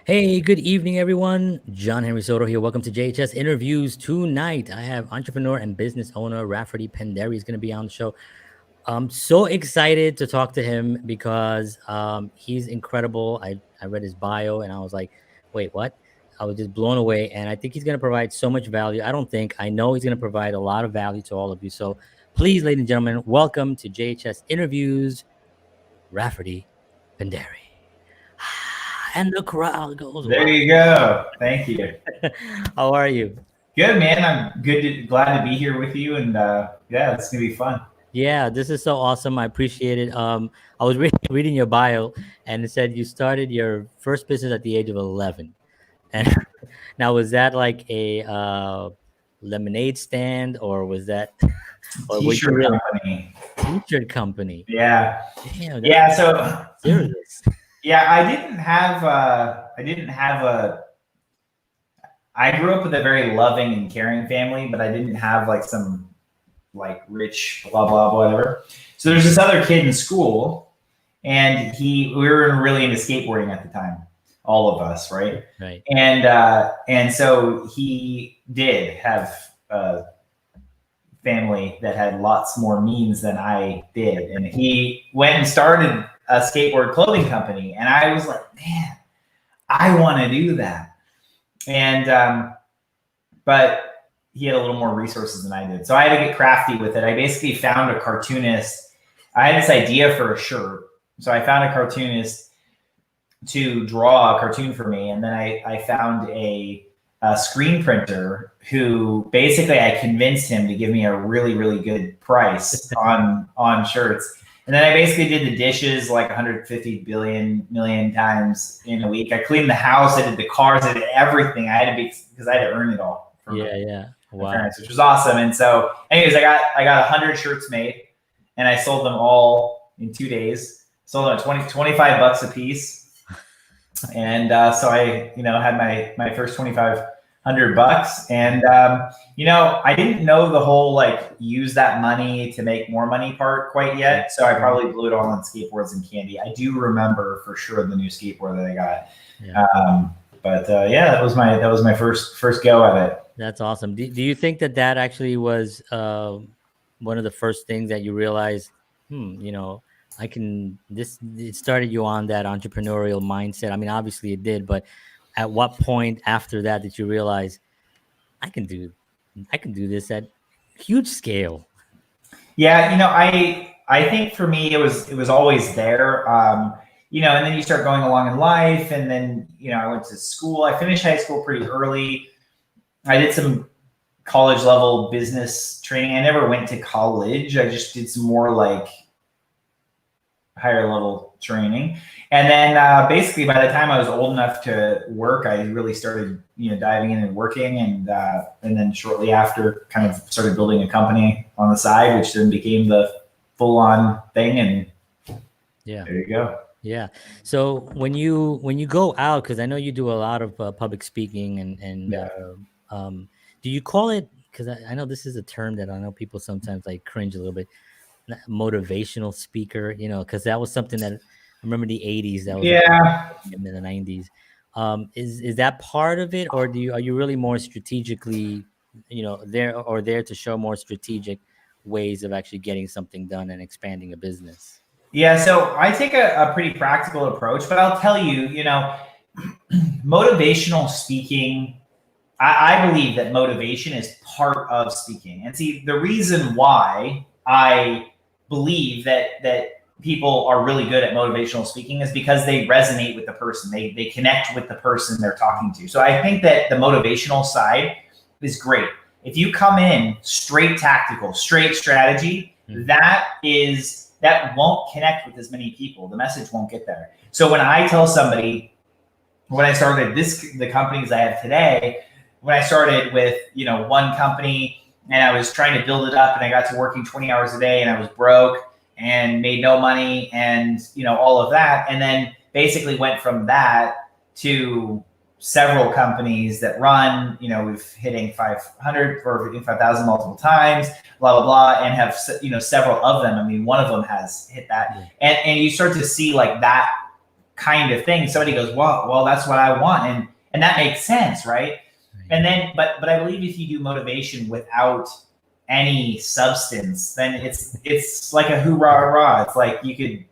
Hey, good evening, everyone. John Henry Soto here. Welcome to JHS Interviews. Tonight, I have entrepreneur and business owner Rafferty Pendery is going to be on the show. I'm so excited to talk to him because he's incredible. I read his bio and I was like, wait, what? I was just blown away. And I think he's going to provide so much value. I know he's going to provide a lot of value to all of you. So please, ladies and gentlemen, welcome to JHS Interviews, Rafferty Pendery. And the crowd goes There wild. you go. Thank you. How are you? Good, man. I'm glad to be here with you, and yeah, it's gonna be fun. Yeah, this is so awesome. I appreciate it. I was reading your bio, and it said you started your first business at the age of 11. And now, was that like a lemonade stand, or was that, or were you T-shirt really company. t-shirt company? Yeah, Damn, that's yeah. So serious. yeah, I didn't have a. I grew up with a very loving and caring family, but I didn't have like some like rich blah blah whatever. So there's this other kid in school, and we were really into skateboarding at the time, all of us, right? Right. And so he did have a family that had lots more means than I did, and he went and started a skateboard clothing company, and I was like, man, I want to do that. And but he had a little more resources than I did, so I had to get crafty with it. I basically found a cartoonist. I had this idea for a shirt, so I found a cartoonist to draw a cartoon for me, and then I found a screen printer who basically I convinced him to give me a really good price on shirts. And then I basically did the dishes like 150 million times in a week. I cleaned the house, I did the cars, I did everything. I had to be, because I had to earn it all from Yeah. my Wow. parents, which was awesome. And so, anyways, I got 100 shirts made, and I sold them all in 2 days. Sold them at 25 bucks a piece. And so I, had my first 2,500 bucks, and I didn't know the whole like use that money to make more money part quite yet. So I probably blew it all on skateboards and candy. I do remember for sure the new skateboard that I got. Yeah. But yeah, that was my first go at it. That's awesome. Do you think that actually was one of the first things that you realized, it started you on that entrepreneurial mindset? I mean, obviously it did, but at what point after that did you realize I can do this at huge scale? Yeah, I think for me it was always there. And then you start going along in life, and then I went to school. I finished high school pretty early. I did some college level business training. I never went to college. I just did some more like higher level training. And then basically by the time I was old enough to work, I really started, diving in and working. And then shortly after kind of started building a company on the side, which then became the full on thing. And Yeah, there you go. yeah. So when you go out, because I know you do a lot of public speaking and Yeah. do you call it, because I know this is a term that I know people sometimes like cringe a little bit, motivational speaker, because that was something that I remember in the 80s, that was in the 90s. Is that part of it, or are you really more strategically, there to show more strategic ways of actually getting something done and expanding a business? Yeah, so I take a pretty practical approach, but I'll tell you, motivational speaking, I believe that motivation is part of speaking. And see, the reason why I believe that people are really good at motivational speaking is because they resonate with the person. They connect with the person they're talking to. So I think that the motivational side is great. If you come in straight tactical, straight strategy, that won't connect with as many people. The message won't get there. So when I tell somebody, when I started the companies I have today, when I started with, one company and I was trying to build it up and I got to working 20 hours a day and I was broke and made no money and, all of that. And then basically went from that to several companies that run, we've hitting 500 or hitting 5,000 multiple times, blah, blah, blah, and have, several of them. I mean, one of them has hit that. Yeah. And you start to see like that kind of thing, somebody goes, well, that's what I want. And that makes sense, right? And then, but I believe if you do motivation without any substance, then it's like a hoorah rah. It's like you could,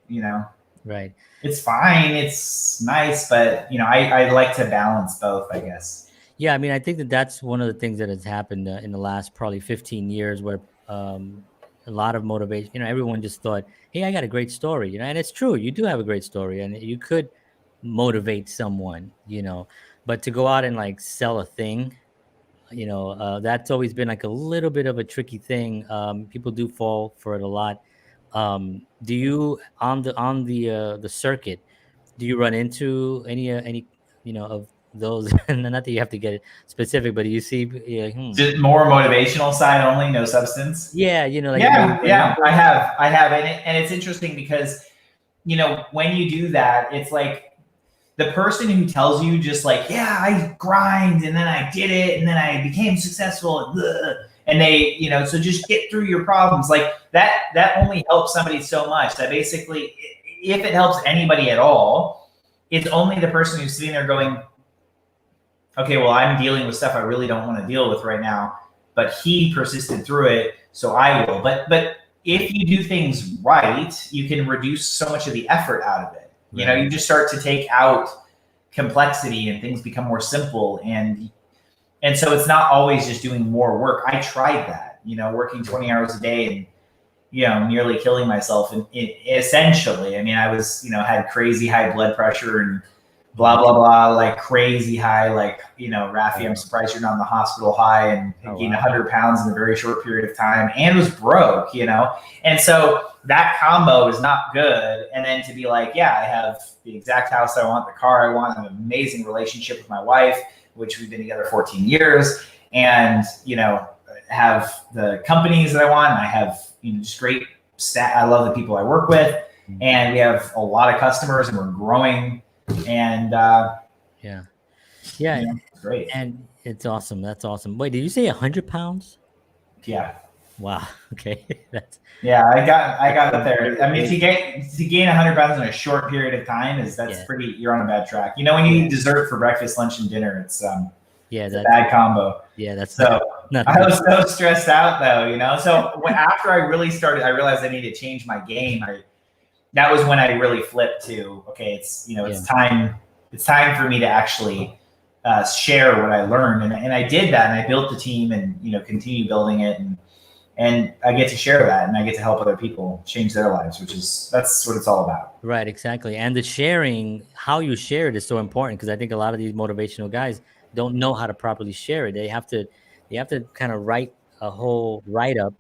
right. It's fine, it's nice, but I like to balance both, I guess. Yeah, I mean, I think that that's one of the things that has happened in the last probably 15 years, where a lot of motivation, everyone just thought, hey, I got a great story, and it's true, you do have a great story, and you could motivate someone, but to go out and like sell a thing, that's always been like a little bit of a tricky thing. People do fall for it a lot. Do you on the circuit? Do you run into any of those? And not that you have to get specific, but do you see? Yeah, Just more motivational side only, no substance. yeah, like Yeah, I have, and it's interesting because when you do that, it's like the person who tells you just like, yeah, I grind and then I did it and then I became successful and they, so just get through your problems, like that only helps somebody so much. That basically, if it helps anybody at all, it's only the person who's sitting there going, okay, well, I'm dealing with stuff I really don't want to deal with right now, but he persisted through it, so I will. But if you do things right, you can reduce so much of the effort out of it. Right. You just start to take out complexity and things become more simple. And so it's not always just doing more work. I tried that, working 20 hours a day and, nearly killing myself. And essentially, I mean, I was, had crazy high blood pressure and blah, blah, blah, like crazy high, like, Rafi, I'm surprised you're not in the hospital high, and gained 100 pounds in a very short period of time and was broke, And so that combo is not good. And then to be like, yeah, I have the exact house I want, the car I want, I have an amazing relationship with my wife, which we've been together 14 years, and, have the companies that I want, and I have, just great staff. I love the people I work with, and we have a lot of customers, and we're growing. And yeah, it's great. And it's awesome. That's awesome. Wait, did you say 100 pounds? Yeah. Wow. Okay. I got up there. I mean, to gain 100 pounds in a short period of time pretty. You're on a bad track. When you eat dessert for breakfast, lunch, and dinner, it's a bad combo. Yeah, that's so. I was so stressed out though, So after I really started, I realized I needed to change my game. That was when I really flipped to, okay, it's it's time. It's time for me to actually share what I learned, and I did that, and I built the team, and continue building it, and I get to share that, and I get to help other people change their lives, that's what it's all about. Right, exactly. And the sharing, how you share it is so important, because I think a lot of these motivational guys don't know how to properly share it. They have to kind of write a whole write up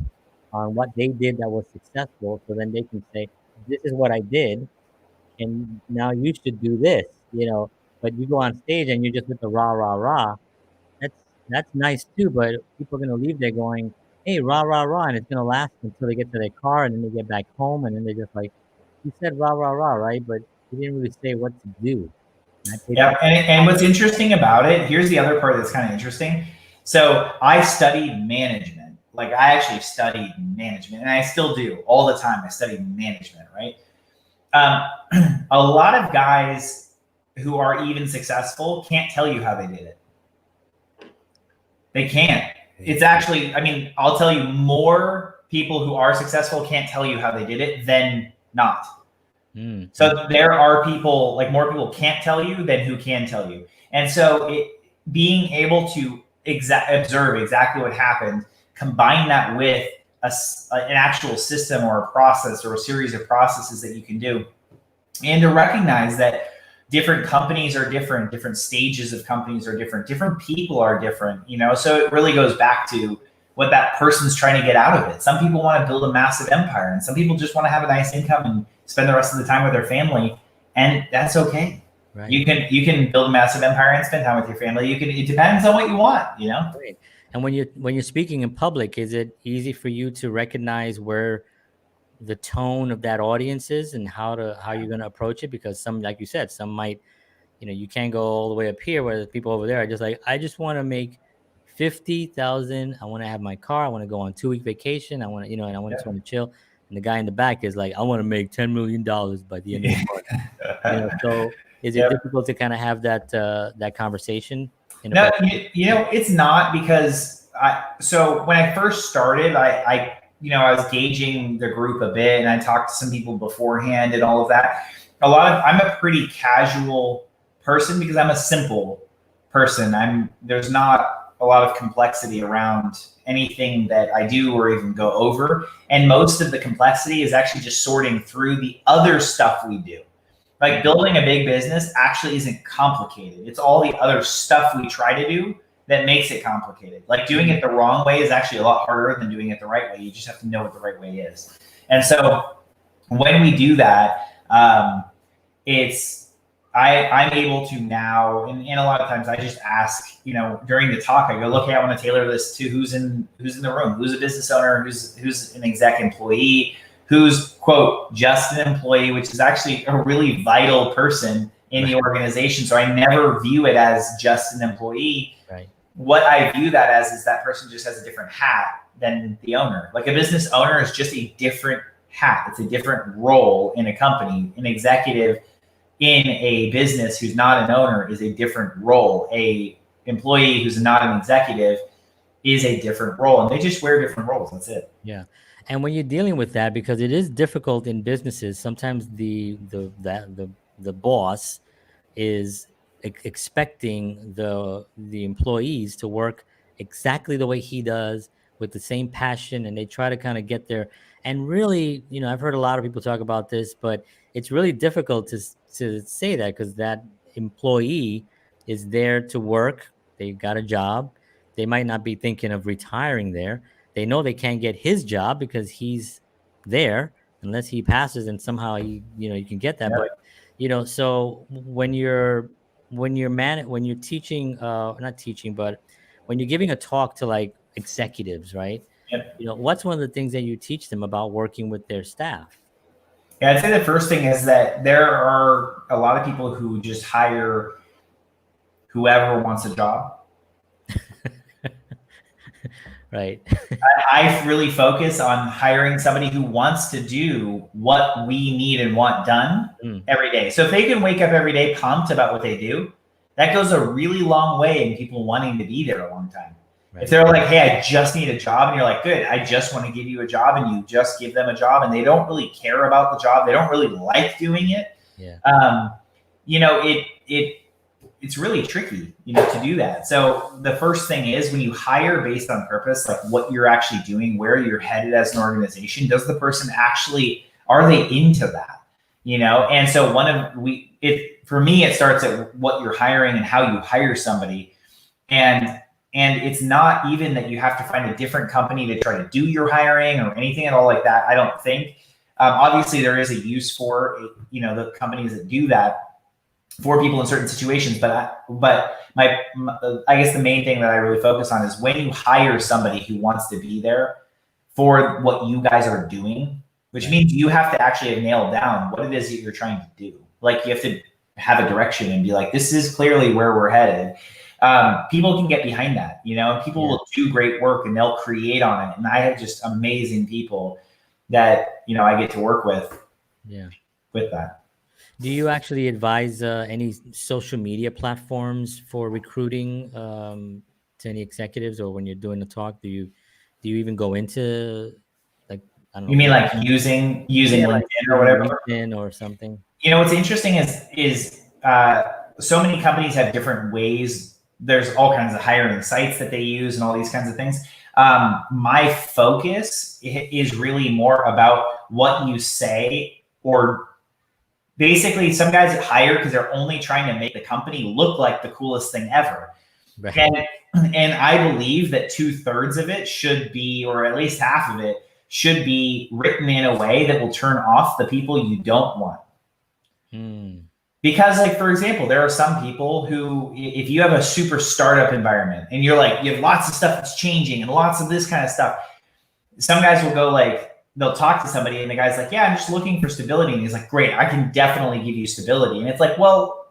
on what they did that was successful, so then they can say, this is what I did, and now you should do this, But you go on stage and you're just with the rah, rah, rah. That's nice too, but people are going to leave there going, hey, rah, rah, rah, and it's going to last until they get to their car, and then they get back home, and then they're just like, you said rah, rah, rah, right? But you didn't really say what to do. And what's interesting about it, here's the other part that's kind of interesting. So I studied management. Like, I actually studied management, and I still do all the time. I study management, right? A lot of guys who are even successful can't tell you how they did it. They can't. It's actually, I mean, I'll tell you, more people who are successful can't tell you how they did it than not. So there are people, like, more people can't tell you than who can tell you. And so being able to observe exactly what happened, combine that with an actual system or a process or a series of processes that you can do, and to recognize that different companies are different stages of companies are different people are different, so it really goes back to what that person's trying to get out of it. Some people want to build a massive empire, and some people just want to have a nice income and spend the rest of the time with their family, and that's okay. Right. You can build a massive empire and spend time with your family. It depends on what you want, Right. And when you're speaking in public, is it easy for you to recognize where the tone of that audience is and how you're going to approach it? Because some, like you said, some might, you can't go all the way up here where the people over there are just like, I just want to make 50,000. I want to have my car. I want to go on 2-week vacation. I want to, and I just want to chill. and the guy in the back is like, I want to make $10 million by the end of the month. So is it Yep. difficult to kind of have that conversation in a No, professional it's not, because so when I first started, I was gauging the group a bit, and I talked to some people beforehand and all of that. I'm a pretty casual person because I'm a simple person. There's not a lot of complexity around anything that I do or even go over. And most of the complexity is actually just sorting through the other stuff we do. Like building a big business actually isn't complicated. It's all the other stuff we try to do that makes it complicated. Like doing it the wrong way is actually a lot harder than doing it the right way. You just have to know what the right way is. And so when we do that, I'm able to now, and a lot of times I just ask, during the talk, I go, look, hey, I want to tailor this to who's in the room, who's a business owner, who's an exec employee, who's, quote, just an employee, which is actually a really vital person in the organization. So I never view it as just an employee. Right. What I view that as is that person just has a different hat than the owner. Like a business owner is just a different hat. It's a different role in a company. An executive in a business who's not an owner is a different role. A employee who's not an executive is a different role, and they just wear different roles. That's it. Yeah. And when you're dealing with that, because it is difficult in businesses, sometimes the boss is expecting the employees to work exactly the way he does with the same passion, and they try to kind of get there. And really, I've heard a lot of people talk about this, but it's really difficult to say that, because that employee is there to work. They got a job. They might not be thinking of retiring there. They know they can't get his job because he's there unless he passes, and somehow you can get that. Yep. But so when you're teaching, not teaching, but when you're giving a talk to like executives, right? Yep. What's one of the things that you teach them about working with their staff? Yeah, I'd say the first thing is that there are a lot of people who just hire whoever wants a job. Right. I really focus on hiring somebody who wants to do what we need and want done every day. So if they can wake up every day pumped about what they do, that goes a really long way in people wanting to be there a long time. Right. If they're like, hey, I just need a job, and you're like, good, I just want to give you a job, and you just give them a job, and they don't really care about the job, they don't really like doing it. Yeah. It's really tricky, to do that. So the first thing is, when you hire based on purpose, like what you're actually doing, where you're headed as an organization, does the person actually, are they into that? And so for me, it starts at what you're hiring and how you hire somebody. And it's not even that you have to find a different company to try to do your hiring or anything at all like that. I don't think. Obviously, there is a use for the companies that do that for people in certain situations. But I guess the main thing that I really focus on is when you hire somebody who wants to be there for what you guys are doing, which means you have to actually have nailed down what it is that you're trying to do. Like you have to have a direction and be like, this is clearly where we're headed. People can get behind that, people will do great work and they'll create on it. And I have just amazing people that, I get to work with. Yeah. With that. Do you actually advise any social media platforms for recruiting to any executives, or when you're doing the talk, do you even go into like, I don't know? You mean like using LinkedIn like or whatever? LinkedIn or something? What's interesting is so many companies have different ways. There's all kinds of hiring sites that they use and all these kinds of things. My focus is really more about what you say, or basically some guys that hire because they're only trying to make the company look like the coolest thing ever. Right. And I believe that 2/3 of it should be, or at least half of it should be written in a way that will turn off the people you don't want. Because like, for example, there are some people who, if you have a super startup environment and you're like, you have lots of stuff that's changing and lots of this kind of stuff, some guys will go like, they'll talk to somebody and the guy's like, yeah, I'm just looking for stability. And he's like, great, I can definitely give you stability. And it's like, well,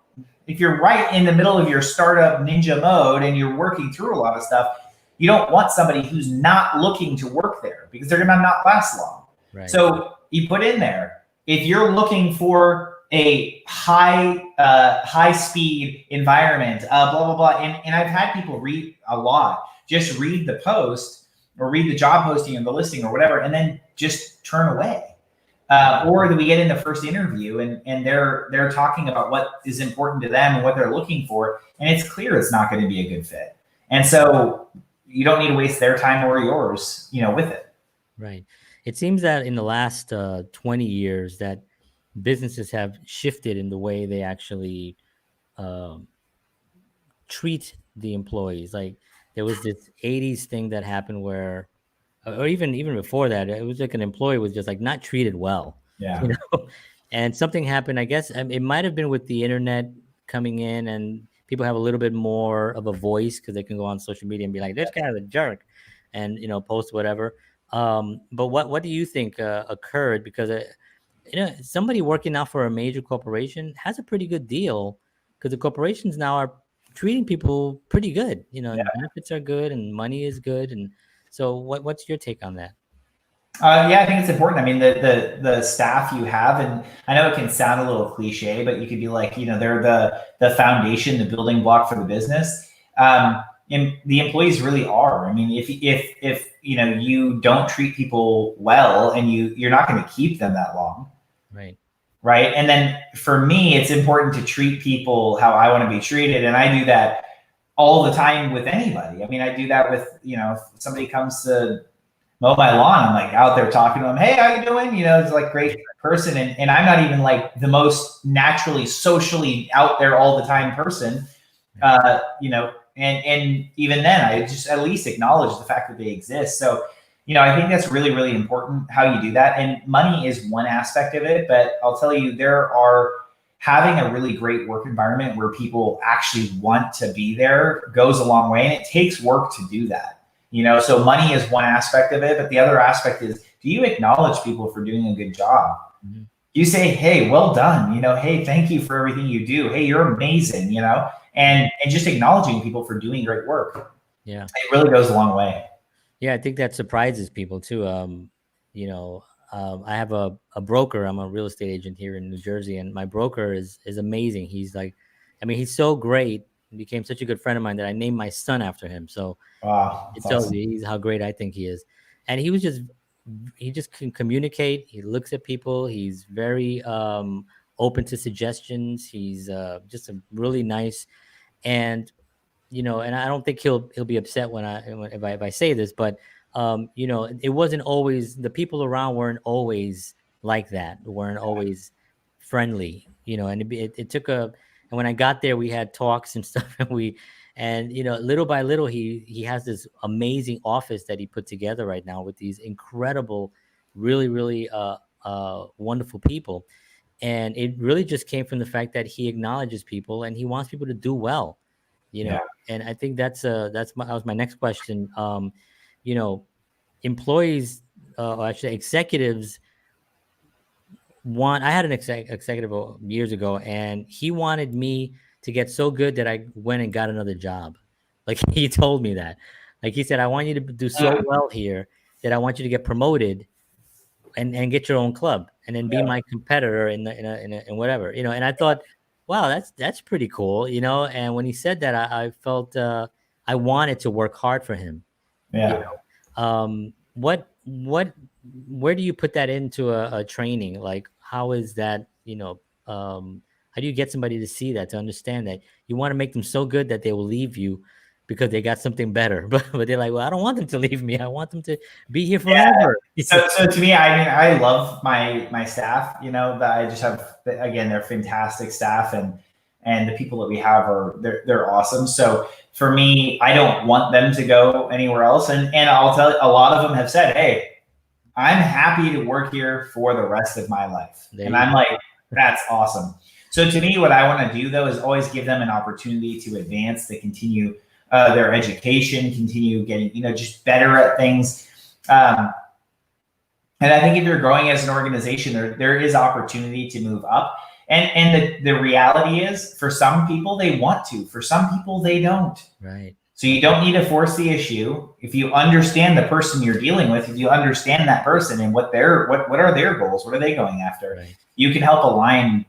if you're right in the middle of your startup ninja mode and you're working through a lot of stuff, you don't want somebody who's not looking to work there because they're going to not last long. Right. So you put in there, if you're looking for a high speed environment, blah, blah, blah. And I've had people read a lot, just read the post or read the job posting and the listing or whatever, and then just turn away. Or that we get in the first interview and they're talking about what is important to them and what they're looking for, and it's clear it's not going to be a good fit. And so you don't need to waste their time or yours, with it. Right. It seems that in the last 20 years that businesses have shifted in the way they actually um, treat the employees. Like there was this 80s thing that happened where, or even before that, it was like an employee was just like not treated well, Yeah. you know. And something happened. I guess it might have been with the internet coming in, and people have a little bit more of a voice because they can go on social media and be like, "This guy's a jerk," and post whatever. But what do you think occurred? Because somebody working now for a major corporation has a pretty good deal because the corporations now are treating people pretty good. And benefits are good and money is good. And so what's your take on that? Yeah, I think it's important. I mean, the staff you have, and I know it can sound a little cliche, but you could be like, they're the foundation, the building block for the business. And the employees really are. I mean, if you don't treat people well, and you're not going to keep them that long. Right. And then for me, it's important to treat people how I want to be treated. And I do that all the time with anybody. I mean, I do that with, if somebody comes to mow my lawn, I'm like out there talking to them. Hey, how you doing? It's like great person. And I'm not even like the most naturally socially out there all the time person, and even then I just at least acknowledge the fact that they exist. So, I think that's really, really important how you do that. And money is one aspect of it, but I'll tell you, having a really great work environment where people actually want to be there goes a long way. And it takes work to do that. So money is one aspect of it, but the other aspect is, do you acknowledge people for doing a good job? Mm-hmm. You say, hey, well done. Hey, thank you for everything you do. Hey, you're amazing, and just acknowledging people for doing great work. Yeah. It really goes a long way. Yeah, I think that surprises people too. I have a broker. I'm a real estate agent here in New Jersey, and my broker is amazing. He's like, he's so great. He became such a good friend of mine that I named my son after him. So wow, it tells you he's how great I think he is. And he just can communicate. He looks at people. He's very open to suggestions. He's just a really nice, and and I don't think he'll be upset if I say this, but it wasn't always, the people around weren't always like that, weren't always friendly, and it took and when I got there, we had talks and stuff, and little by little, he has this amazing office that he put together right now with these incredible, really, really wonderful people. And it really just came from the fact that he acknowledges people and he wants people to do well. And I think that was my next question. Employees, or actually executives I had an executive years ago, and he wanted me to get so good that I went and got another job. Like he told me that, like he said, I want you to do so well here that I want you to get promoted and get your own club and then be my competitor in whatever, and I thought, wow, that's pretty cool, and when he said that, I felt I wanted to work hard for him. Where do you put that into a training? Like, how is that, how do you get somebody to see that, to understand that you want to make them so good that they will leave you because they got something better, but they're like, well, I don't want them to leave me. I want them to be here forever. So to me, I love my staff, that I just have, again, they're fantastic staff, and the people that we have they're awesome. So for me, I don't want them to go anywhere else. And I'll tell you, a lot of them have said, hey, I'm happy to work here for the rest of my life. And I'm like, that's awesome. So to me, what I want to do though, is always give them an opportunity to advance, to continue their education, continue getting, just better at things. And I think if you're growing as an organization, there is opportunity to move up. And the reality is, for some people they want to, for some people they don't. Right. So you don't need to force the issue. If you understand the person you're dealing with, if you understand that person and what are their goals, what are they going after, Right. you can help align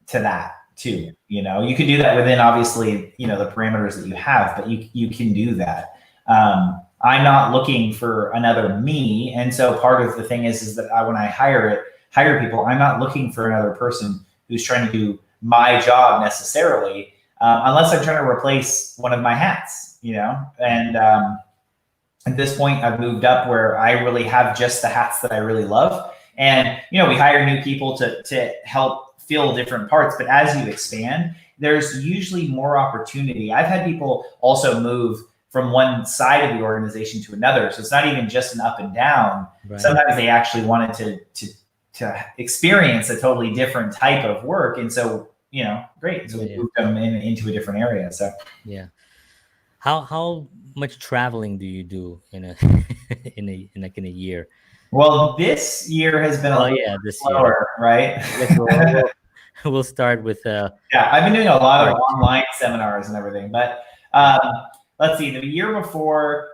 to that too. You can do that within obviously, the parameters that you have, but you can do that. I'm not looking for another me. And so part of the thing is that when I hire people, I'm not looking for another person who's trying to do my job necessarily, unless I'm trying to replace one of my hats, and at this point I've moved up where I really have just the hats that I really love. And, we hire new people to help fill different parts, but as you expand, there's usually more opportunity. I've had people also move from one side of the organization to another. So it's not even just an up and down. Right. Sometimes they actually wanted to experience a totally different type of work. And so, great. So we moved them into a different area. So yeah. How much traveling do you do in a in a year? Well, this year has been a little this slower, year. right? We'll start with yeah, I've been doing a lot of online seminars and everything, but let's see, the year before,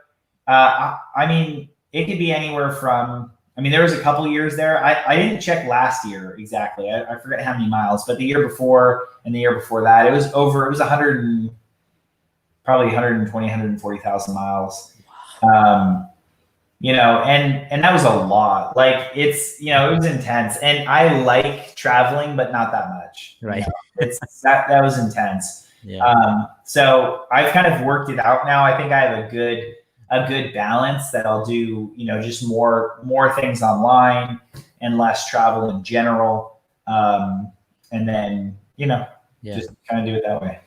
it could be anywhere from, there was a couple years there. I didn't check last year exactly. I forget how many miles, but the year before and the year before that, it was 100 probably 120, 140,000 miles. And that was a lot. Like it was intense, and I like traveling, but not that much. Right. It's that was intense. Yeah. So I've kind of worked it out now. I think I have a good balance that I'll do, just more things online and less travel in general. And then, just kind of do it that way.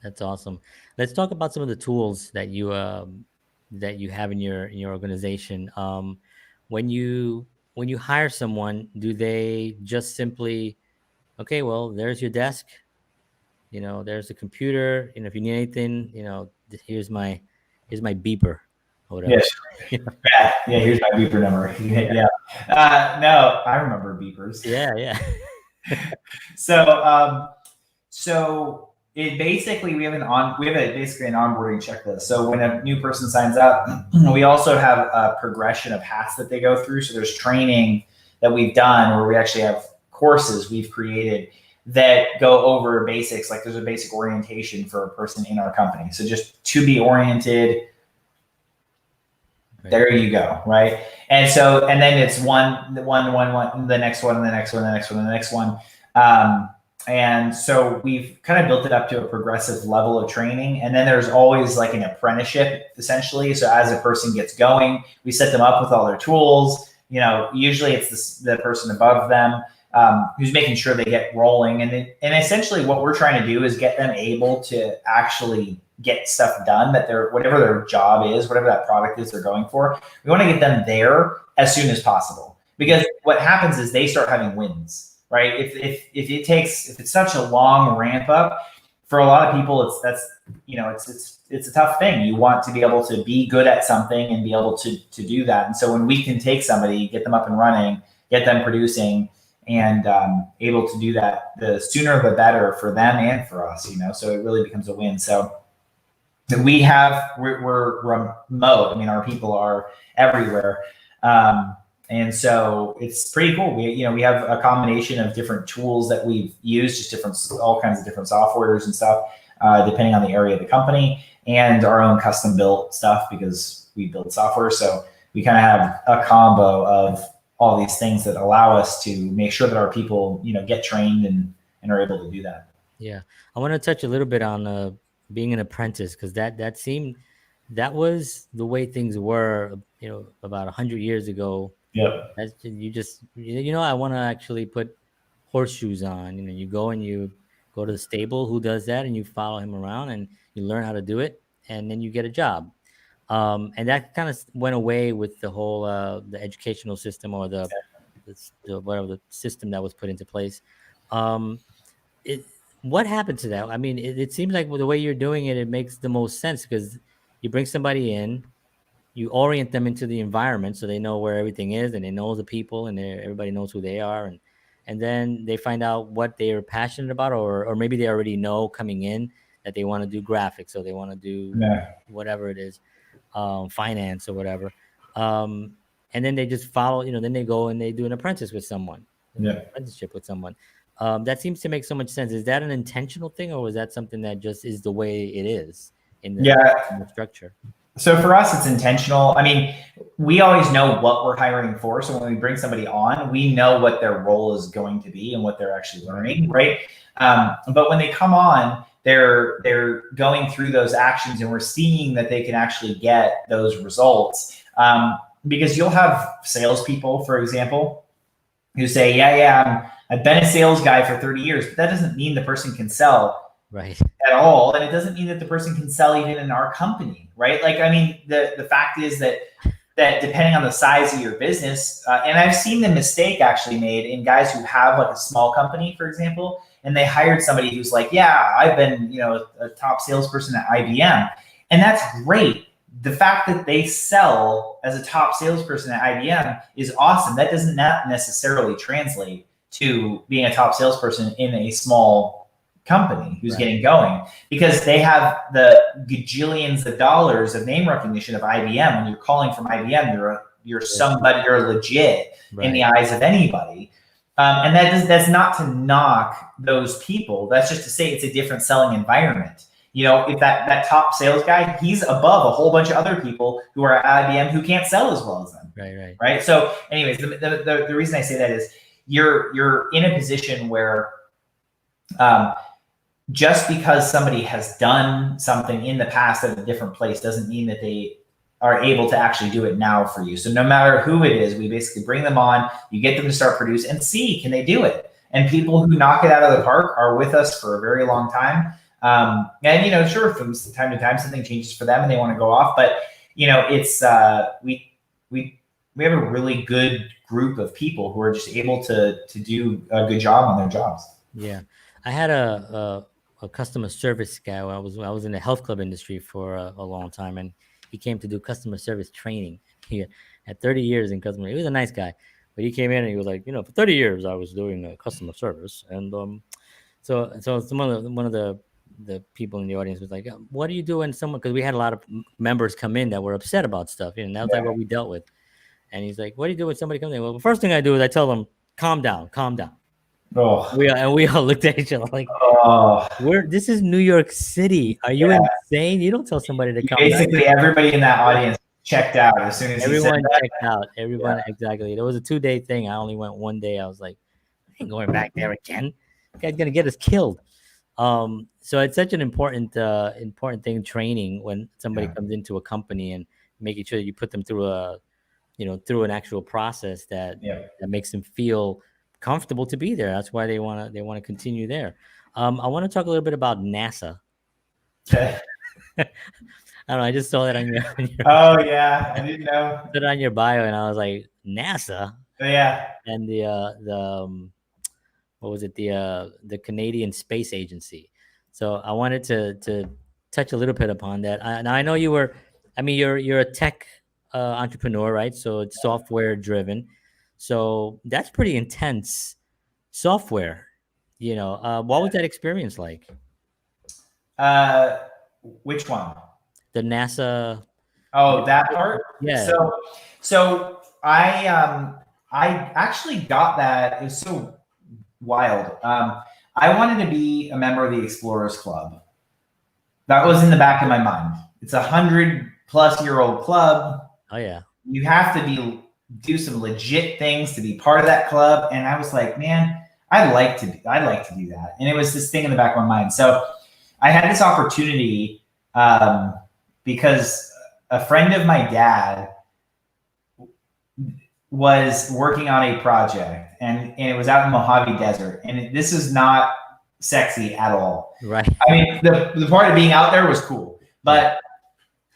That's awesome. Let's talk about some of the tools that you have in your organization. When you hire someone, do they just simply, okay, well, there's your desk, there's the computer, if you need anything, here's my beeper or whatever. Yes. Yeah, here's my beeper number. Yeah. No, I remember beepers. Yeah. So it basically we have basically an onboarding checklist. So when a new person signs up, we also have a progression of hats that they go through. So there's training that we've done where we actually have courses we've created that go over basics. Like there's a basic orientation for a person in our company. So just to be oriented. Right. There you go, right? And then it's one, the next one, the next one, the next one, the next one. And so we've kind of built it up to a progressive level of training. And then there's always like an apprenticeship, essentially. So as a person gets going, we set them up with all their tools. Usually it's the person above them who's making sure they get rolling. And essentially what we're trying to do is get them able to actually get stuff done that whatever their job is, whatever that product is they're going for. We want to get them there as soon as possible, because what happens is they start having wins, right? If it's such a long ramp up for a lot of people, it's a tough thing. You want to be able to be good at something and be able to do that. And so when we can take somebody, get them up and running, get them producing, and able to do that, the sooner the better for them and for us. So it really becomes a win. So we're remote. Our people are everywhere. And so it's pretty cool. We have a combination of different tools that we've used, just all kinds of different softwares and stuff, depending on the area of the company, and our own custom built stuff because we build software. So we kind of have a combo of all these things that allow us to make sure that our people, get trained and are able to do that. Yeah. I want to touch a little bit on being an apprentice, because that was the way things were, about 100 years ago. Yep. I want to actually put horseshoes on. You go to the stable. Who does that? And you follow him around and you learn how to do it, and then you get a job. And that kind of went away with the whole the educational system, or the whatever the system that was put into place. What happened to that? It seems like the way you're doing it, it makes the most sense, because you bring somebody in, you orient them into the environment so they know where everything is, and they know the people, and everybody knows who they are, and then they find out what they are passionate about, or maybe they already know coming in that they want to do graphics or they want to do whatever it is, finance or whatever. And then they just follow, then they go and they do an apprentice with someone, apprenticeship with someone. That seems to make so much sense. Is that an intentional thing, or was that something that just is the way it is in the structure? So for us, it's intentional. I mean, we always know what we're hiring for. So when we bring somebody on, we know what their role is going to be and what they're actually learning, right? But when they come on, they're going through those actions, and we're seeing that they can actually get those results. Because you'll have salespeople, for example, who say, I've been a sales guy for 30 years, but that doesn't mean the person can sell at all. And it doesn't mean that the person can sell even in our company, right? Like, I mean, the fact is that depending on the size of your business, and I've seen the mistake actually made in guys who have like a small company, for example, and they hired somebody who's like, I've been, a top salesperson at IBM. And that's great. The fact that they sell as a top salesperson at IBM is awesome. That does not necessarily translate to being a top salesperson in a small company who's getting going, because they have the gajillions of dollars of name recognition of IBM. When you're calling from IBM, you're somebody, you're legit in the eyes of anybody. And that's not to knock those people. That's just to say it's a different selling environment. If that top sales guy, he's above a whole bunch of other people who are at IBM who can't sell as well as them. Right. So anyways, the reason I say that is you're in a position where just because somebody has done something in the past at a different place doesn't mean that they are able to actually do it now for you. So no matter who it is, we basically bring them on, you get them to start produce and see, can they do it? And people who knock it out of the park are with us for a very long time. And sure, from time to time something changes for them and they want to go off, but it's we have a really good group of people who are just able to do a good job on their jobs. Yeah, I had a customer service guy. I was in the health club industry for a long time, and he came to do customer service training. He had 30 years in customer. He was a nice guy, but he came in and he was like, for 30 years I was doing customer service, and so one of the people in the audience was like, what do you do when someone, because we had a lot of members come in that were upset about stuff, and that was like what we dealt with. And he's like, what do you do when somebody comes in? Well, the first thing I do is I tell them, calm down. We all looked at each other like, this is New York City. Are you insane? You don't tell somebody to calm down. Basically, everybody in that audience checked out as soon as everyone checked out. Everyone, exactly. There was a 2-day thing. I only went 1 day. I was like, I ain't going back there again. The guy's gonna get us killed. So it's such an important thing, training, when somebody comes into a company and making sure that you put them through through an actual process that makes them feel comfortable to be there. That's why they want to continue there. I want to talk a little bit about NASA. Okay. I don't know. I just saw that on your oh yeah, I didn't know. Put it on your bio, and I was like, NASA. Yeah. And the what was it? The Canadian Space Agency. So I wanted to touch a little bit upon that. Now I know you're a tech entrepreneur, right? So it's software driven. So that's pretty intense software. What was that experience like? Which one? The NASA. Oh, that part? Yeah. So I actually got that. It was so wild. I wanted to be a member of the Explorers Club. That was in the back of my mind. It's 100-plus-year-old club. Oh yeah. You have to do some legit things to be part of that club. And I was like, man, I'd like to do that. And it was this thing in the back of my mind. So I had this opportunity because a friend of my dad was working on a project, and it was out in Mojave Desert. And this is not sexy at all. Right. I mean, the part of being out there was cool, but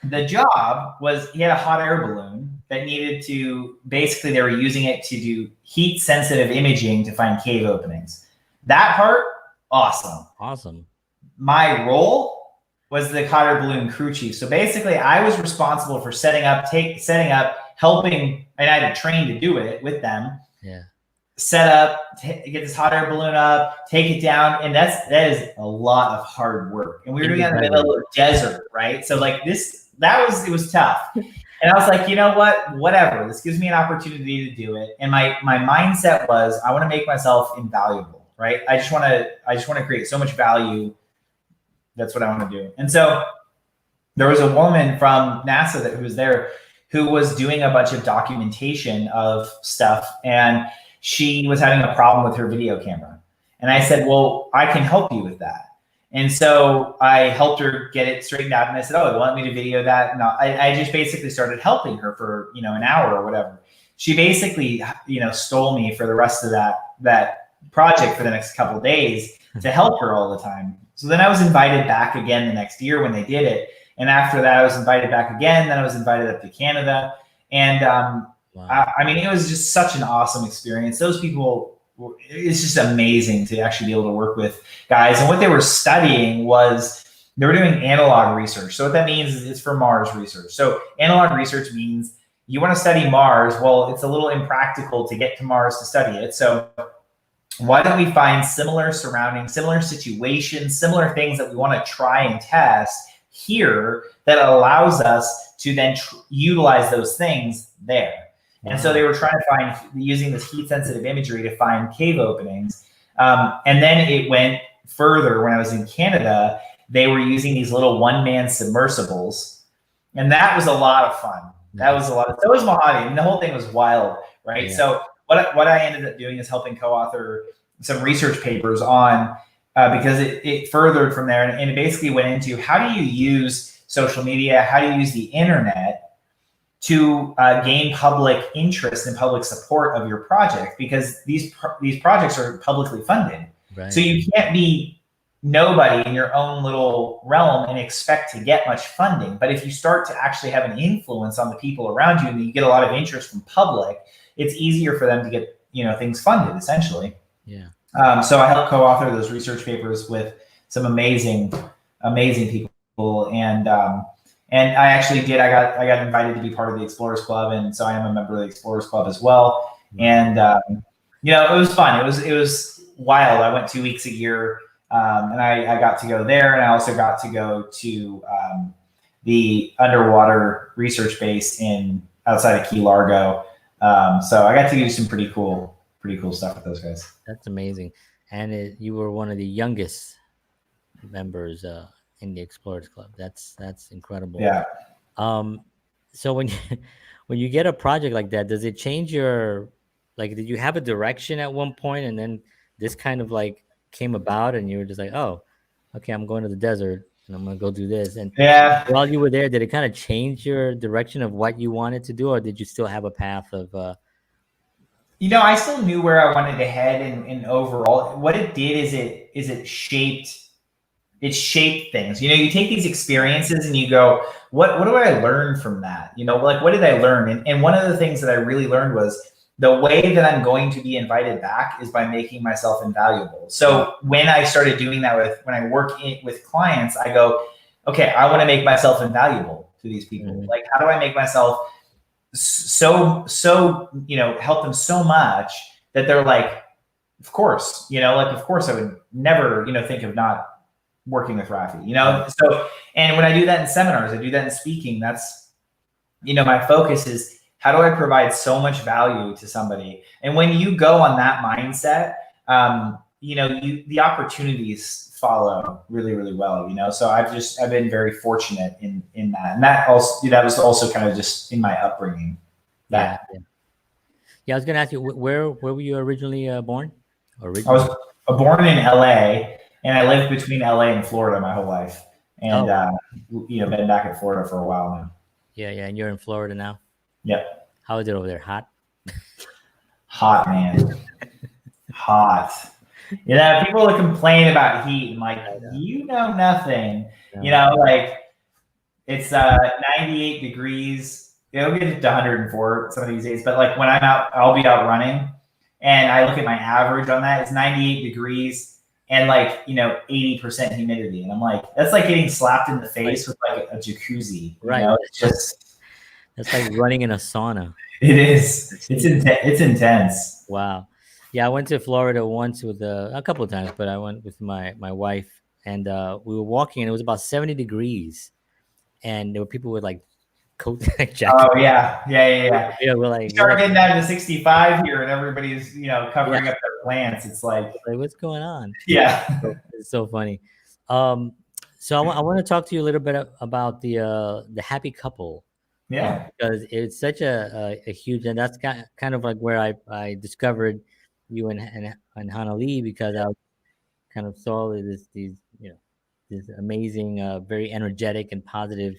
the job was, he had a hot air balloon that needed to, basically they were using it to do heat sensitive imaging to find cave openings. That part, awesome. My role was the hot air balloon crew chief. So basically I was responsible for setting up, helping, and I had to train to do it with them. Yeah. set up, get this hot air balloon up, take it down, and that is a lot of hard work. And we were doing it in the middle of the desert, right? So like it was tough. And I was like, you know what? Whatever. This gives me an opportunity to do it. And my mindset was, I want to make myself invaluable, right? I just want to create so much value. That's what I want to do. And so there was a woman from NASA who was there, who was doing a bunch of documentation of stuff, and she was having a problem with her video camera. And I said, well, I can help you with that. And so I helped her get it straightened out. And I said, oh, you want me to video that? And I just basically started helping her for, an hour or whatever. She basically, stole me for the rest of that project for the next couple of days to help her all the time. So then I was invited back again the next year when they did it. And after that, I was invited back again. Then I was invited up to Canada. And wow. It was just such an awesome experience. Those people, it's just amazing to actually be able to work with guys. And what they were studying was they were doing analog research. So what that means is it's for Mars research. So analog research means you want to study Mars. Well, it's a little impractical to get to Mars to study it. So why don't we find similar surroundings, similar situations, similar things that we want to try and test here that allows us to then utilize those things there. And so they were trying to find, using this heat-sensitive imagery to find cave openings. And then it went further when I was in Canada. They were using these little one-man submersibles. And that was a lot of fun. That was a lot of, so was Mojave. And the whole thing was wild, right? Yeah. So what I ended up doing is helping co-author some research papers on, because it furthered from there. And it basically went into, how do you use social media? How do you use the internet to gain public interest and public support of your project? Because these projects are publicly funded. Right. So you can't be nobody in your own little realm and expect to get much funding. But if you start to actually have an influence on the people around you and you get a lot of interest from public, it's easier for them to get things funded, essentially. Yeah. So I helped co-author those research papers with some amazing people, and I actually did. I got invited to be part of the Explorers Club, and so I am a member of the Explorers Club as well. And it was fun. It was wild. I went 2 weeks a year, and I got to go there, and I also got to go to the underwater research base outside of Key Largo. So I got to do some pretty cool stuff with those guys. That's amazing. And you were one of the youngest members in the Explorers Club. That's incredible. Yeah. So when you get a project like that, does it change your, like, did you have a direction at one point and then this kind of like came about and you were just like, oh, okay, I'm going to the desert and I'm going to go do this. And yeah, while you were there, did it kind of change your direction of what you wanted to do, or did you still have a path of I still knew where I wanted to head, and overall what it did is it shaped things. You take these experiences and you go, what do I learn from that? Like, what did I learn? And one of the things that I really learned was the way that I'm going to be invited back is by making myself invaluable. So when I started doing that when I work with clients, I go, okay, I want to make myself invaluable to these people. Mm-hmm. Like, how do I make myself so help them so much that they're like, of course, of course I would never, think of not working with Rafi, So, and when I do that in seminars, I do that in speaking, that's, my focus is, how do I provide so much value to somebody? And when you go on that mindset, the opportunities follow really, really well, So I've been very fortunate in that. And that also, that was also kind of just in my upbringing. Yeah, I was going to ask you, where were you originally born? I was born in LA, and I lived between LA and Florida my whole life. And, been back in Florida for a while now. Yeah. And you're in Florida now? Yep. How is it over there? Hot? Hot, man. Hot. People that complain about heat, and like, you know nothing. Like, it's 98 degrees. It'll get to 104 some of these days. But like, when I'm out, I'll be out running, and I look at my average on that. It's 98 degrees and 80% humidity. And I'm like, that's like getting slapped in the face with like a jacuzzi. Right. It's just, it's like running in a sauna. It is. It's intense. Wow. Yeah, I went to Florida once with a couple of times, but I went with my wife, and we were walking, and it was about 70 degrees, and there were people with like coats, like jackets. Oh yeah, yeah, yeah, yeah. Yeah, You we're start like, getting down to 65 here, and everybody's yeah, covering up their plants. It's like, like what's going on? yeah, So, it's so funny. Um, so I want to talk to you a little bit about the happy couple, yeah. because it's such a huge, and that's kind of like where I discovered you and Hana Lee, because I kind of saw these this amazing, very energetic and positive